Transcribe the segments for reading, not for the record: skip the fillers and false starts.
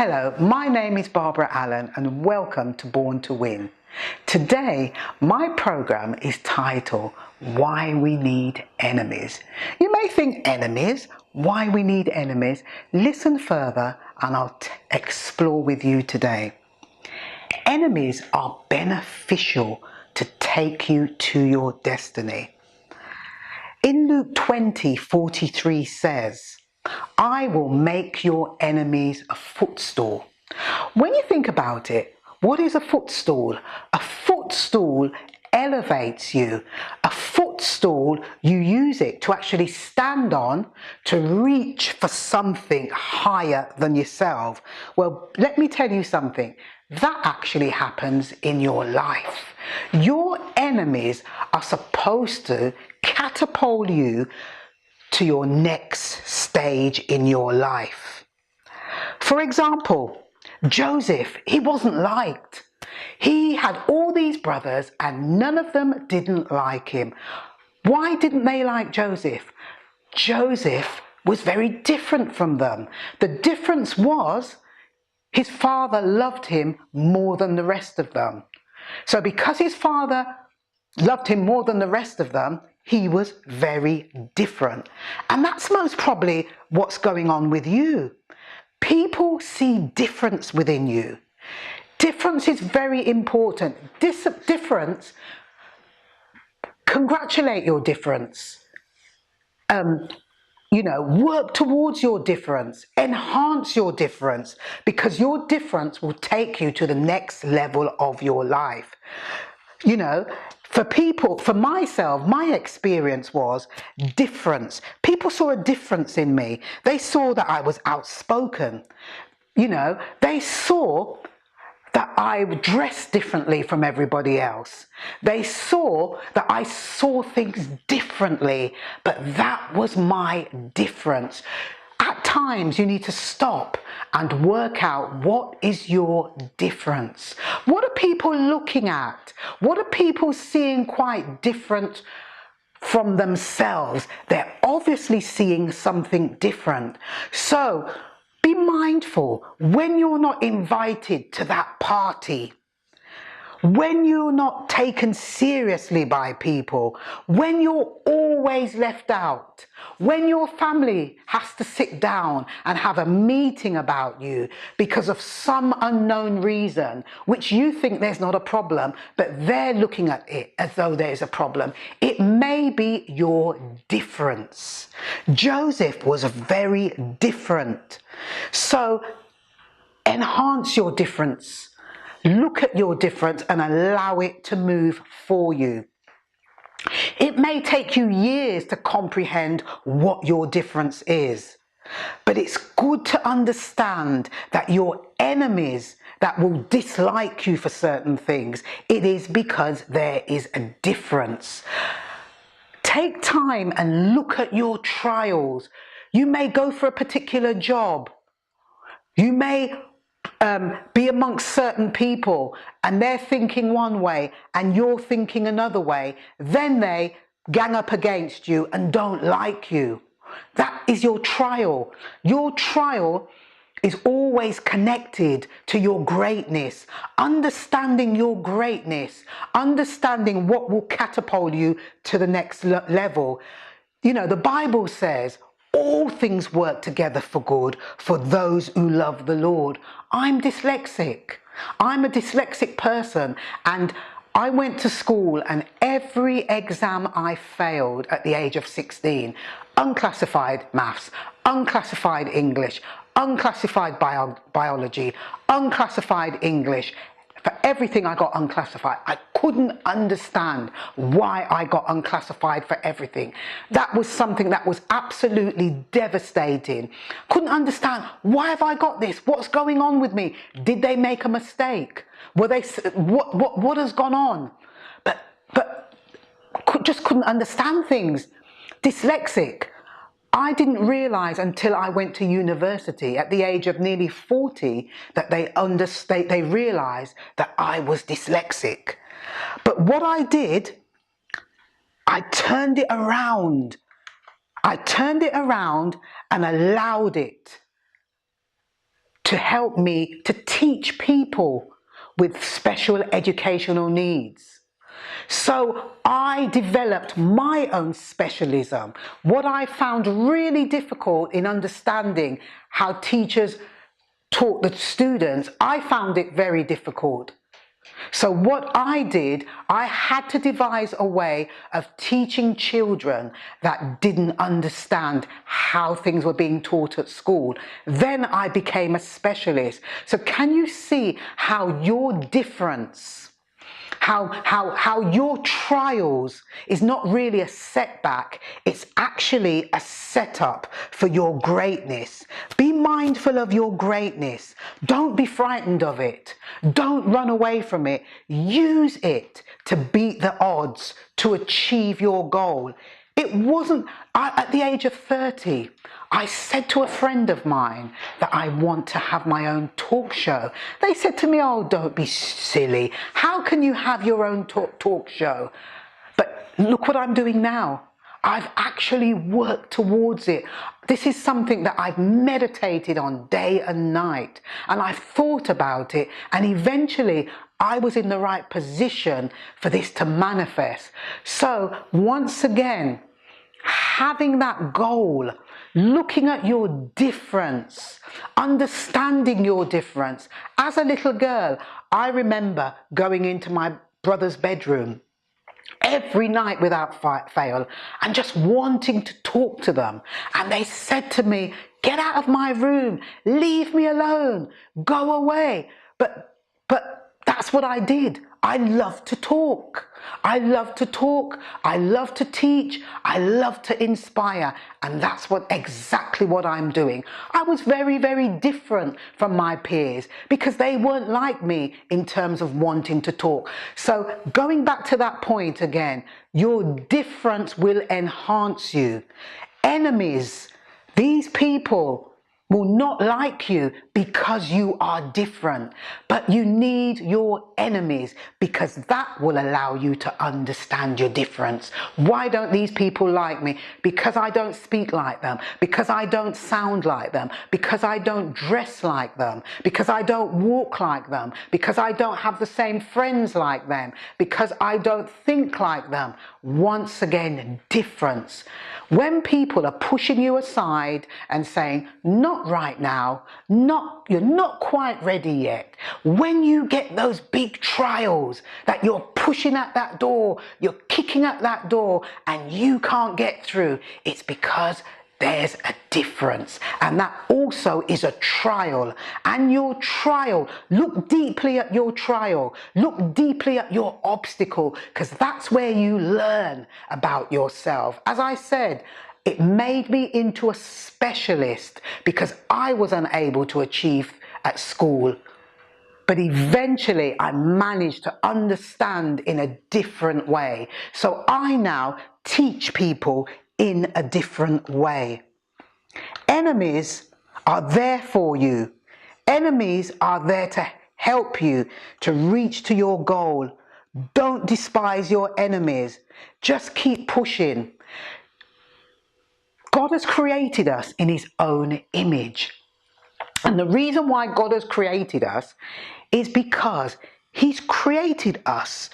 Hello, my name is Barbara Allen and welcome to Born to Win. Today, my program is titled Why We Need Enemies. You may think enemies, why we need enemies. Listen further and I'll explore with you today. Enemies are beneficial to take you to your destiny. In Luke 20:43 says, I will make your enemies a footstool. When you think about it, what is a footstool? A footstool elevates you. A footstool, you use it to actually stand on, to reach for something higher than yourself. Well, let me tell you something. That actually happens in your life. Your enemies are supposed to catapult you to your next stage in your life. For example, Joseph, he wasn't liked. He had all these brothers and none of them didn't like him. Why didn't they like Joseph? Joseph was very different from them. The difference was his father loved him more than the rest of them. So because his father loved him more than the rest of them, he was very different. And that's most probably what's going on with you. People see difference within you. Difference is very important. Difference, congratulate your difference. Work towards your difference, enhance your difference, because your difference will take you to the next level of your life. For myself, my experience was difference. People saw a difference in me. They saw that I was outspoken. They saw that I dressed differently from everybody else. They saw that I saw things differently, but that was my difference. At times, you need to stop and work out what is your difference. What are people looking at? What are people seeing quite different from themselves? They're obviously seeing something different. So be mindful when you're not invited to that party, when you're not taken seriously by people, when you're always left out, when your family has to sit down and have a meeting about you because of some unknown reason, which you think there's not a problem, but they're looking at it as though there's a problem. It may be your difference. Joseph was very different. So enhance your difference. Look at your difference and allow it to move for you. It may take you years to comprehend what your difference is, but it's good to understand that your enemies that will dislike you for certain things, it is because there is a difference. Take time and look at your trials. You may go for a particular job. You may be amongst certain people and they're thinking one way and you're thinking another way. Then they gang up against you and don't like you. That is your trial. Your trial is always connected to your greatness. Understanding your greatness, understanding what will catapult you to the next level. The Bible says, all things work together for good for those who love the Lord. I'm dyslexic. I'm a dyslexic person, and I went to school and every exam I failed at the age of 16, unclassified maths, unclassified English, unclassified biology, unclassified English. For everything I got unclassified. I couldn't understand why I got unclassified for everything. That was something that was absolutely devastating. Couldn't understand, why have I got this? What's going on with me? Did they make a mistake? What has gone on? But just couldn't understand things. Dyslexic. I didn't realise until I went to university at the age of nearly 40 that they realised that I was dyslexic. But what I did, I turned it around. I turned it around and allowed it to help me to teach people with special educational needs. So I developed my own specialism. What I found really difficult in understanding how teachers taught the students, I found it very difficult. So what I did, I had to devise a way of teaching children that didn't understand how things were being taught at school. Then I became a specialist. So can you see how your difference, how your trials is not really a setback, it's actually a setup for your greatness. Be mindful of your greatness. Don't be frightened of it. Don't run away from it. Use it to beat the odds, to achieve your goal. It wasn't, at the age of 30, I said to a friend of mine that I want to have my own talk show. They said to me, oh, don't be silly. How can you have your own talk show? But look what I'm doing now. I've actually worked towards it. This is something that I've meditated on day and night, and I've thought about it, and eventually I was in the right position for this to manifest. So once again, having that goal, looking at your difference, understanding your difference. As a little girl, I remember going into my brother's bedroom every night without fail and just wanting to talk to them. And they said to me, get out of my room, leave me alone, go away. But that's what I did. I love to talk. I love to talk. I love to teach. I love to inspire. And that's exactly what I'm doing. I was very, very different from my peers because they weren't like me in terms of wanting to talk. So going back to that point again, your difference will enhance you. Enemies, these people will not like you because you are different, but you need your enemies because that will allow you to understand your difference. Why don't these people like me? Because I don't speak like them, because I don't sound like them, because I don't dress like them, because I don't walk like them, because I don't have the same friends like them, because I don't think like them. Once again, difference. When people are pushing you aside and saying, not right now, you're not quite ready yet. When you get those big trials that you're pushing at that door, you're kicking at that door and you can't get through, it's because there's a difference, and that also is a trial. And your trial, look deeply at your trial, look deeply at your obstacle, because that's where you learn about yourself. As I said, it made me into a specialist because I was unable to achieve at school. But eventually I managed to understand in a different way. So I now teach people in a different way. Enemies are there for you. Enemies are there to help you to reach to your goal. Don't despise your enemies. Just keep pushing. God has created us in his own image. And the reason why God has created us is because he's created us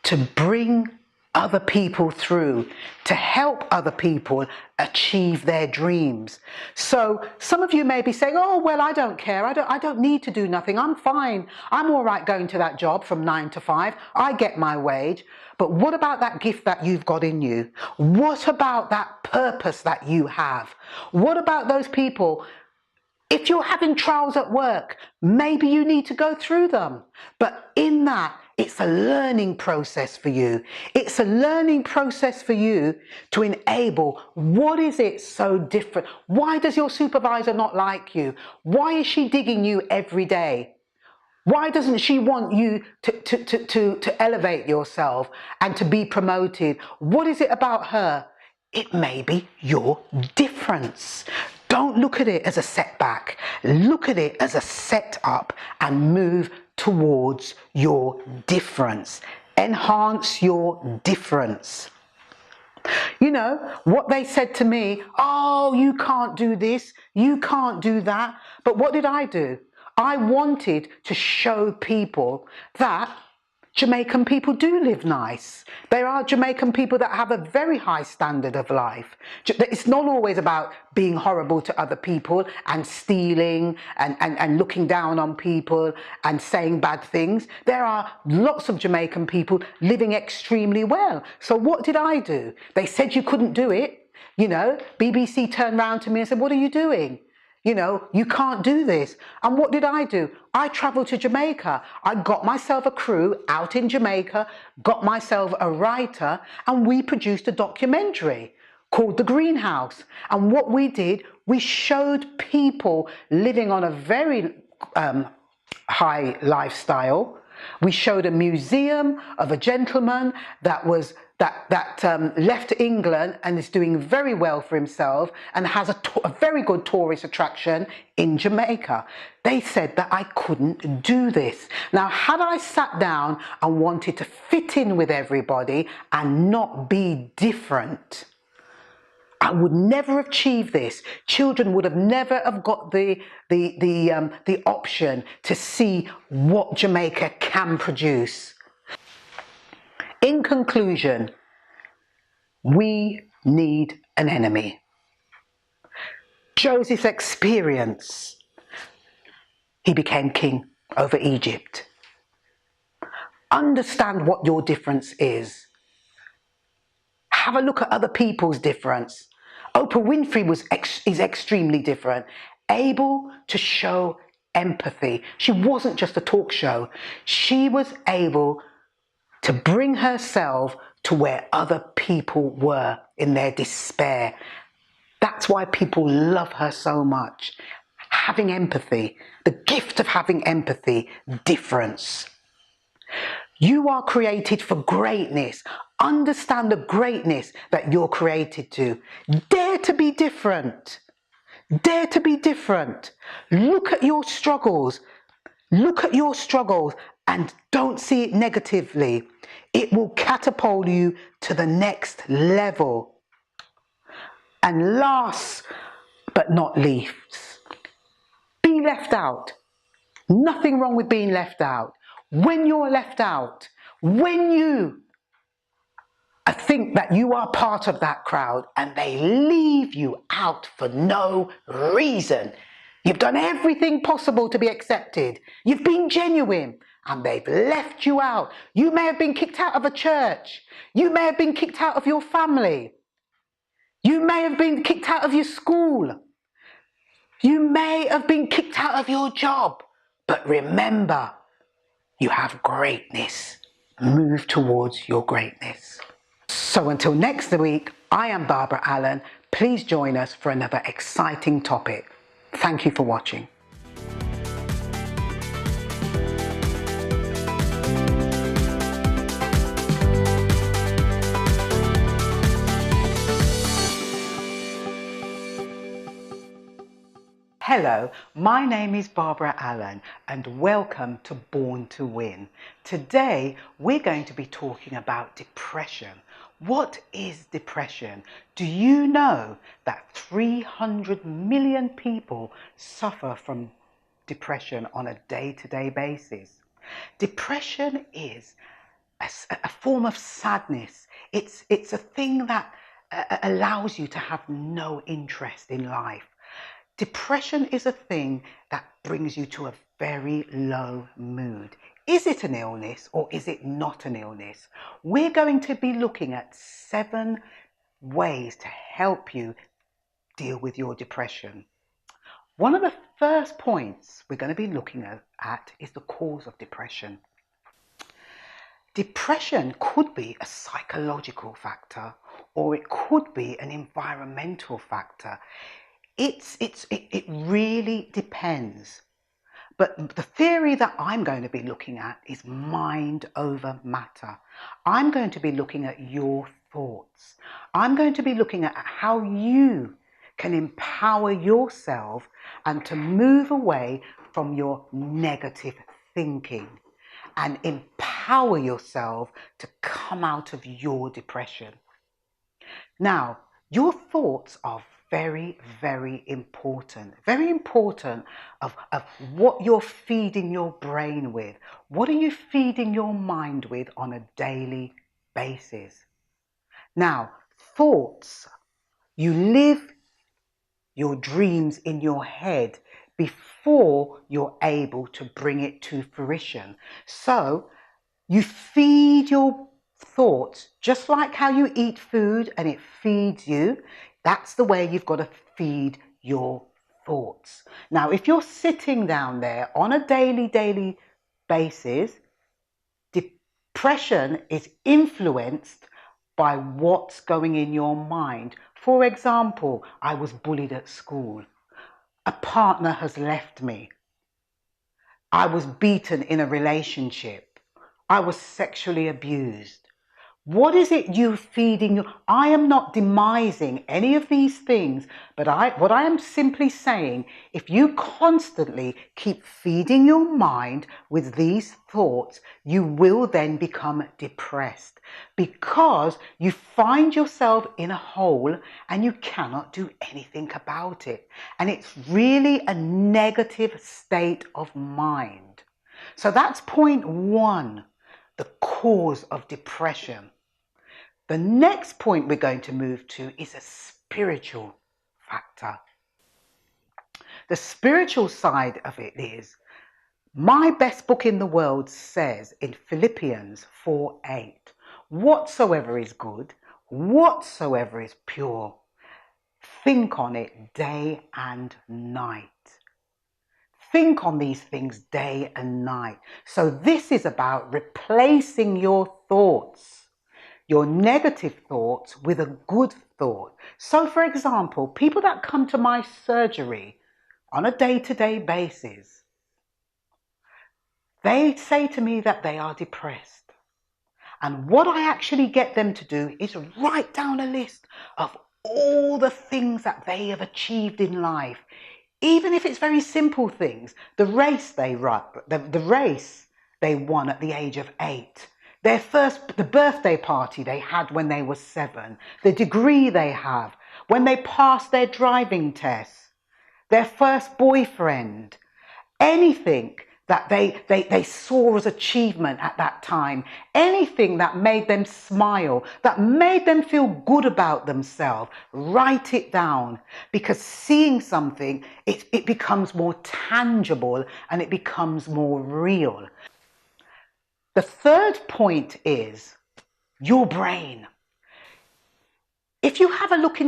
to bring other people through, to help other people achieve their dreams. So some of you may be saying, oh, well, I don't care. I don't need to do nothing. I'm fine. I'm all right going to that job from 9 to 5. I get my wage. But what about that gift that you've got in you? What about that purpose that you have? What about those people? If you're having trials at work, maybe you need to go through them. But in that, it's a learning process for you. It's a learning process for you to enable what is it so different? Why does your supervisor not like you? Why is she digging you every day? Why doesn't she want you to elevate yourself and to be promoted? What is it about her? It may be your difference. Don't look at it as a setback. Look at it as a setup and move towards your difference. Enhance your difference. You know, what they said to me, oh, you can't do this, you can't do that. But what did I do? I wanted to show people that Jamaican people do live nice. There are Jamaican people that have a very high standard of life. It's not always about being horrible to other people and stealing and looking down on people and saying bad things. There are lots of Jamaican people living extremely well. So what did I do? They said you couldn't do it. You know, BBC turned around to me and said, what are you doing? You know, you can't do this. And what did I do? I travelled to Jamaica. I got myself a crew out in Jamaica, got myself a writer, and we produced a documentary called The Greenhouse. And what we did, we showed people living on a very high lifestyle. We showed a museum of a gentleman that left England and is doing very well for himself and has a very good tourist attraction in Jamaica. They said that I couldn't do this. Now, had I sat down and wanted to fit in with everybody and not be different, I would never have achieved this. Children would have never have got the option to see what Jamaica can produce. In conclusion, we need an enemy. Joseph's experience, he became king over Egypt. Understand what your difference is. Have a look at other people's difference. Oprah Winfrey is extremely different, able to show empathy. She wasn't just a talk show. She was able to bring herself to where other people were in their despair. That's why people love her so much. Having empathy, the gift of having empathy, difference. You are created for greatness. Understand the greatness that you're created to. Dare to be different. Dare to be different. Look at your struggles. Look at your struggles and don't see it negatively. It will catapult you to the next level. And last but not least, be left out. Nothing wrong with being left out. When you're left out, when you think that you are part of that crowd and they leave you out for no reason, you've done everything possible to be accepted, you've been genuine, and they've left you out. You may have been kicked out of a church, you may have been kicked out of your family, you may have been kicked out of your school, you may have been kicked out of your job, but remember, you have greatness. Move towards your greatness. So until next week, I am Barbara Allen. Please join us for another exciting topic. Thank you for watching. Hello, my name is Barbara Allen and welcome to Born to Win. Today we're going to be talking about depression. What is depression? Do you know that 300 million people suffer from depression on a day-to-day basis? Depression is a form of sadness. It's a thing that allows you to have no interest in life. Depression is a thing that brings you to a very low mood. Is it an illness or is it not an illness? We're going to be looking at 7 ways to help you deal with your depression. One of the first points we're going to be looking at is the cause of depression. Depression could be a psychological factor or it could be an environmental factor. It really depends. But the theory that I'm going to be looking at is mind over matter. I'm going to be looking at your thoughts. I'm going to be looking at how you can empower yourself and to move away from your negative thinking and empower yourself to come out of your depression. Now, your thoughts are very, very important. Very important of what you're feeding your brain with. What are you feeding your mind with on a daily basis? Now, thoughts. You live your dreams in your head before you're able to bring it to fruition. So you feed your thoughts just like how you eat food and it feeds you. That's the way you've got to feed your thoughts. Now, if you're sitting down there on a daily basis, depression is influenced by what's going in your mind. For example, I was bullied at school. A partner has left me. I was beaten in a relationship. I was sexually abused. What is it you feeding? I am not demising any of these things, but what I am simply saying, if you constantly keep feeding your mind with these thoughts, you will then become depressed because you find yourself in a hole and you cannot do anything about it. And it's really a negative state of mind. So that's point one, the cause of depression. The next point we're going to move to is a spiritual factor. The spiritual side of it is, my best book in the world says in Philippians 4:8, whatsoever is good, whatsoever is pure, think on it day and night. Think on these things day and night. So this is about replacing your thoughts, your negative thoughts, with a good thought. So for example, people that come to my surgery on a day-to-day basis, they say to me that they are depressed. And what I actually get them to do is write down a list of all the things that they have achieved in life. Even if it's very simple things, the race they run, the race they won at the age of 8, the birthday party they had when they were 7, the degree they have, when they passed their driving test, their first boyfriend, anything that they saw as achievement at that time, anything that made them smile, that made them feel good about themselves, write it down, because seeing something, it becomes more tangible and it becomes more real. The third point is your brain. If you have a look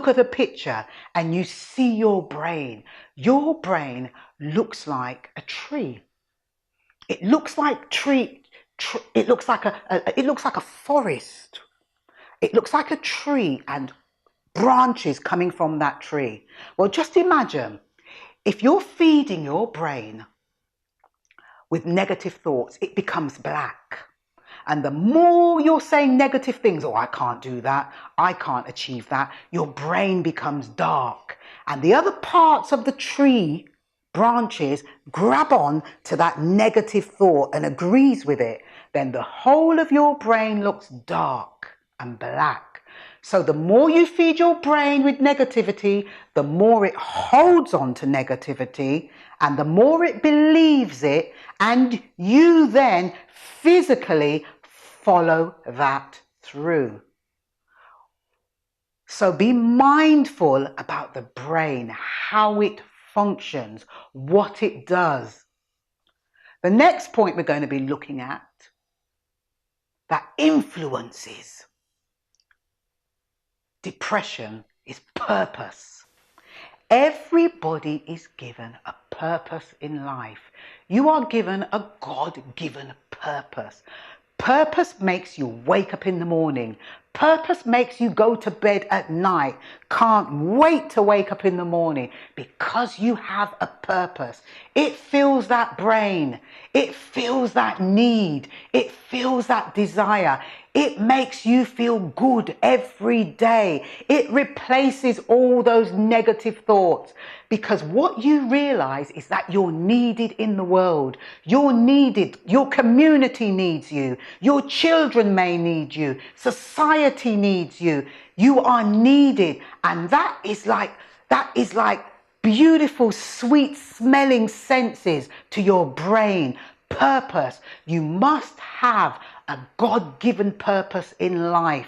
at a picture and you see your brain looks like a tree. It looks like it looks like a forest. It looks like a tree and branches coming from that tree. Well, just imagine if you're feeding your brain with negative thoughts, it becomes black. And the more you're saying negative things, oh, I can't do that, I can't achieve that, your brain becomes dark. And the other parts of the tree branches grab on to that negative thought and agrees with it. Then the whole of your brain looks dark and black. So the more you feed your brain with negativity, the more it holds on to negativity and the more it believes it, and you then physically follow that through. So be mindful about the brain, how it functions, what it does. The next point we're going to be looking at that influences depression is purpose. Everybody is given a purpose in life. You are given a God-given purpose. Purpose makes you wake up in the morning. Purpose makes you go to bed at night. Can't wait to wake up in the morning because you have a purpose. It fills that brain. It fills that need. It fills that desire. It makes you feel good every day. It replaces all those negative thoughts, because what you realize is that you're needed in the world. You're needed. Your community needs you. Your children may need you. Society society needs you. You are needed. And that is like beautiful, sweet smelling senses to your brain. Purpose. You must have a God-given purpose in life.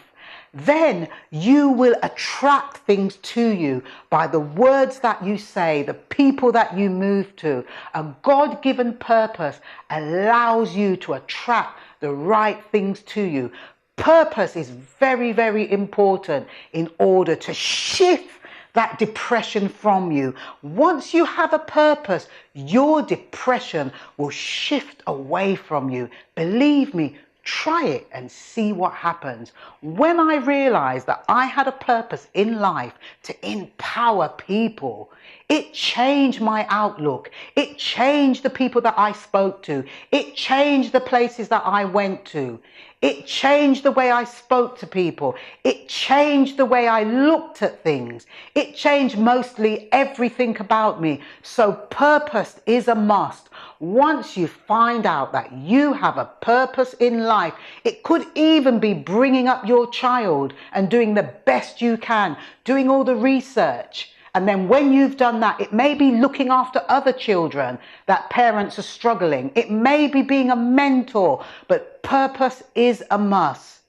Then you will attract things to you by the words that you say, the people that you move to. A God-given purpose allows you to attract the right things to you. Purpose is very, very important in order to shift that depression from you. Once you have a purpose, your depression will shift away from you. Believe me, try it and see what happens. When I realized that I had a purpose in life to empower people, it changed my outlook. It changed the people that I spoke to. It changed the places that I went to. It changed the way I spoke to people. It changed the way I looked at things. It changed mostly everything about me. So purpose is a must. Once you find out that you have a purpose in life, it could even be bringing up your child and doing the best you can, doing all the research. And then when you've done that, it may be looking after other children that parents are struggling. It may be being a mentor, but purpose is a must.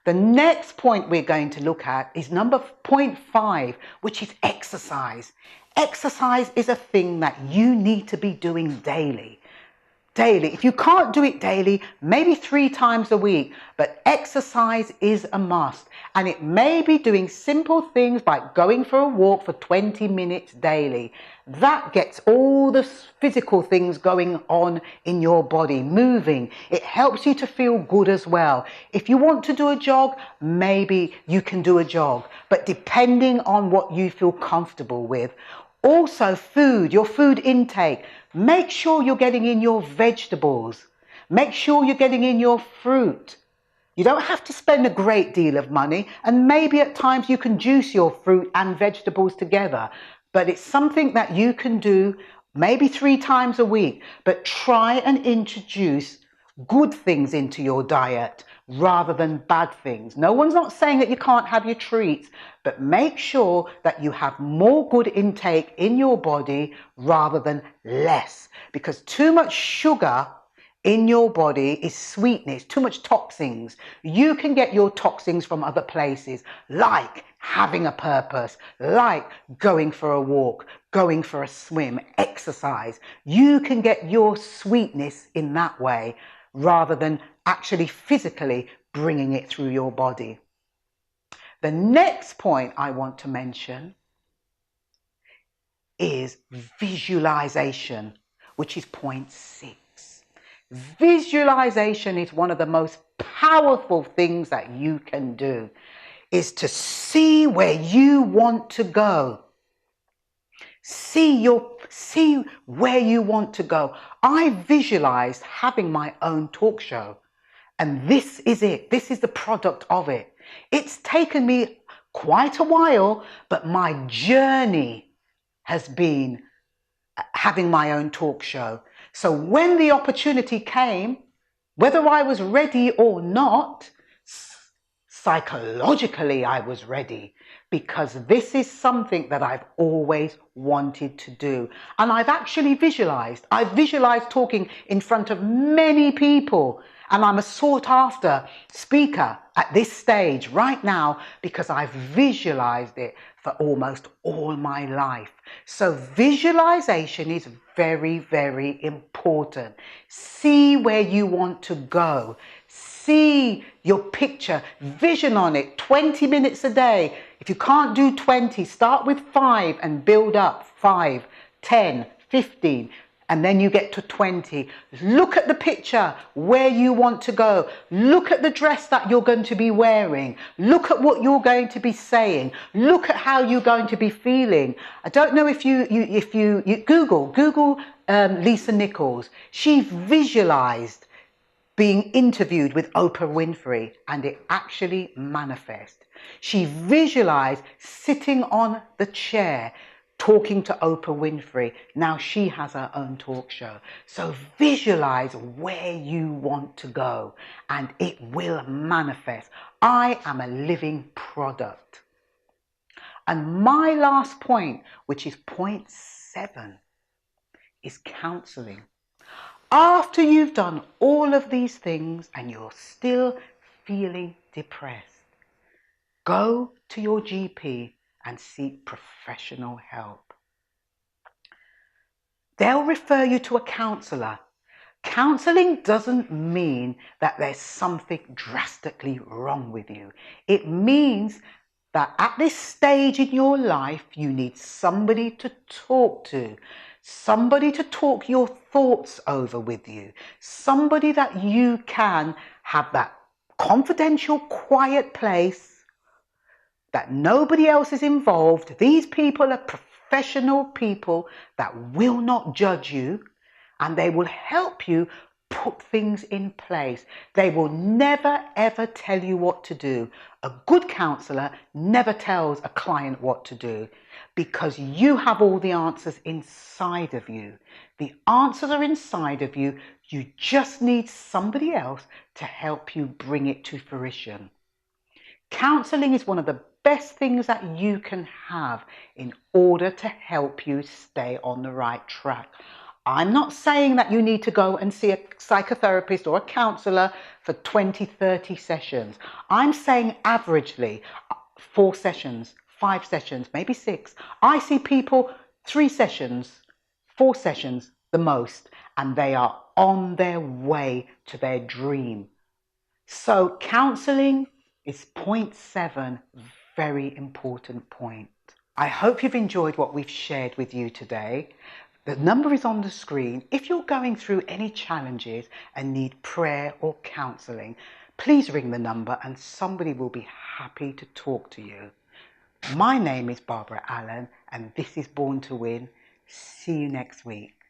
The next point we're going to look at is point 5, which is exercise. Exercise is a thing that you need to be doing daily. Daily. If you can't do it daily, maybe 3 times a week, but exercise is a must. And it may be doing simple things like going for a walk for 20 minutes daily. That gets all the physical things going on in your body, moving. It helps you to feel good as well. If you want to do a jog, maybe you can do a jog, but depending on what you feel comfortable with. Also food, your food intake. Make sure you're getting in your vegetables. Make sure you're getting in your fruit. You don't have to spend a great deal of money, and maybe at times you can juice your fruit and vegetables together, but it's something that you can do maybe 3 times a week. But try and introduce good things into your diet rather than bad things. No one's not saying that you can't have your treats, but make sure that you have more good intake in your body rather than less, because too much sugar in your body is sweetness, too much toxins. You can get your toxins from other places, like having a purpose, like going for a walk, going for a swim, exercise. You can get your sweetness in that way rather than actually physically bringing it through your body. The next point I want to mention is visualization, which is point 6. Visualization is one of the most powerful things that you can do, is to see where you want to go. See where you want to go. I visualized having my own talk show, and this is it. This is the product of it. It's taken me quite a while, but my journey has been having my own talk show. So when the opportunity came, whether I was ready or not, psychologically I was ready, because this is something that I've always wanted to do. And I've actually visualized. I've visualized talking in front of many people, and I'm a sought after speaker at this stage right now because I've visualized it for almost all my life. So visualization is very, very important. See where you want to go. See your picture, vision on it, 20 minutes a day. If you can't do 20, start with 5 and build up 5, 10, 15. And then you get to 20. Look at the picture where you want to go. Look at the dress that you're going to be wearing. Look at what you're going to be saying. Look at how you're going to be feeling. I don't know if you Google Lisa Nichols. She visualized being interviewed with Oprah Winfrey, and it actually manifested. She visualized sitting on the chair, talking to Oprah Winfrey. Now she has her own talk show. So visualize where you want to go and it will manifest. I am a living product. And my last point, which is point 7, is counseling. After you've done all of these things and you're still feeling depressed, go to your GP and seek professional help. They'll refer you to a counsellor. Counselling doesn't mean that there's something drastically wrong with you. It means that at this stage in your life, you need somebody to talk to, somebody to talk your thoughts over with you, somebody that you can have that confidential, quiet place that nobody else is involved. These people are professional people that will not judge you and they will help you put things in place. They will never ever tell you what to do. A good counsellor never tells a client what to do because you have all the answers inside of you. The answers are inside of you. You just need somebody else to help you bring it to fruition. Counselling is one of the best things that you can have in order to help you stay on the right track. I'm not saying that you need to go and see a psychotherapist or a counsellor for 20, 30 sessions. I'm saying averagely 4 sessions, 5 sessions, maybe 6. I see people 3 sessions, 4 sessions the most, and they are on their way to their dream. So counselling is point 7, very important point. I hope you've enjoyed what we've shared with you today. The number is on the screen. If you're going through any challenges and need prayer or counselling, please ring the number and somebody will be happy to talk to you. My name is Barbara Allen and this is Born to Win. See you next week.